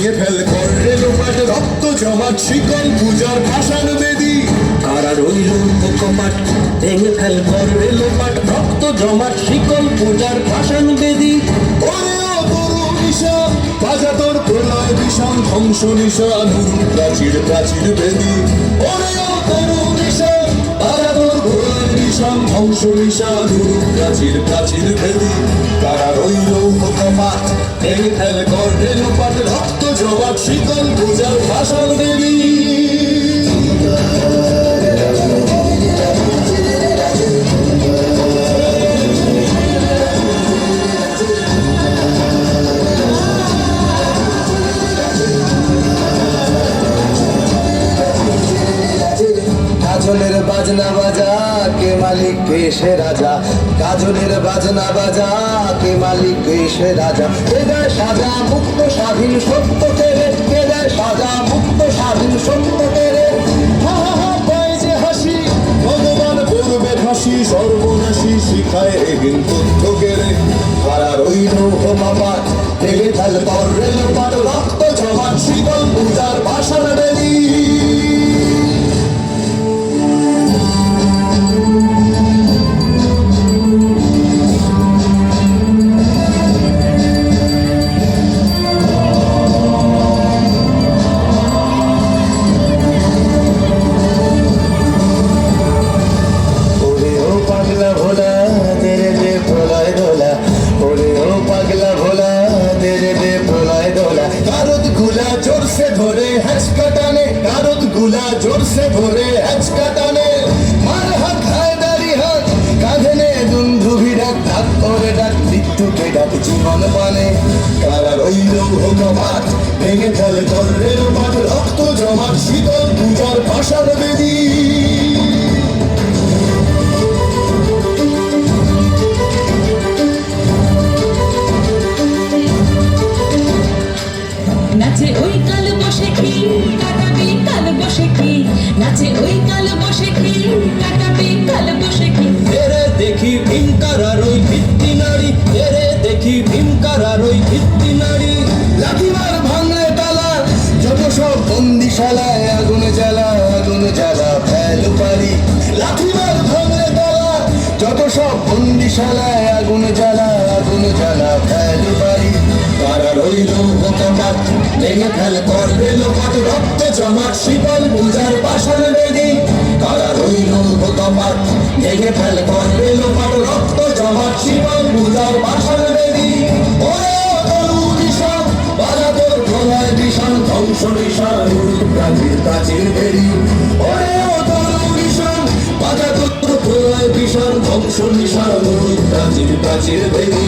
ভেঙে ফেল করে লোপাট রক্ত জমাট শিকল পূজার ভাষার বেদী কারা রইল কপাট ভেঙে ফেল করে লোপাট রক্ত জমাট শিকল পূজার ভাষান বেদী ওরে ও তরু নিশান বাজা তোর প্রলয় বিষান ধ্বংস নিশান প্রাচীর প্রাচীর বেদী ওরে ও তরু নিশান বাজা তোর প্রলয় বিষান ধ্বংস নিশান প্রাচীর প্রাচীর বেদী কারা রইল কপাট ভেঙে ফেল করে লোপাট রক্ত জমাট শিকল পূজার ভাষার বেদী কাজলের বাজনা বাজা কে মালিক কে সে রাজা কাজলের বাজনা বাজা কে মালিক কে সে রাজা কে দেয় সাজা মুক্ত স্বাধীন সত্য কেড়ে কে দেয় সাজা মুক্ত স্বাধীন সত্য কেড়ে হা হা হা পায় যে হাসি ভগবান করবে ফাঁসি সর্বনাশী শিখায় এহীন তথ্য কেড়ে কারা রইল কপাট ভেঙে ফেল করে লোপাট রক্ত জমাট শিকল পূজার ভাষার বেদী जोरसे धोरे हचका टाने कारुद गुला जोरसे धोरे हचका टाने मार हाथ हायदारी हाथ कांधे दुंदुभि डाक डाक करे डाक मृत्यु के डाक जीवन पाने कारा रइल कपाट ভেঙে ফেল করে লোপাট রক্ত জমাট শীতল পূজার ভাষার বেদী নাচে ওই কাল বসে কি কাটাবে কাল বসে কি নাচে ওই কাল বসে কি কাটাবে কাল বসে কি এরে দেখি ভীমকারার ওই ভিত্তি নারী এরে দেখি ভীমকারার ওই ভিত্তি নারী লাঠিমার ভাঙলে তালা যত সব বন্দিশালায় আগুন জ্বালা ফেল পারি লাঠিমার ভাঙলে তালা যত সব বন্দিশালায় আগুন জ্বালা ফেল পারি কারা রইল কপাট ভেঙে ফেল করে লোপাট রক্ত জমাট শিকল পূজার ভাষার বেদী কারা রইল কপাট ভেঙে ফেল করে লোপাট রক্ত জমাট শিকল পূজার ভাষার বেদী ওরে ও তরু নিশান বাজা তোর প্রলয় বিষান ধ্বংস নিশান প্রাচীর প্রাচীর বেদী ওরে ও তরু নিশান বাজা তোর প্রলয় বিষান ধ্বংস নিশান প্রাচীর প্রাচীর বেদী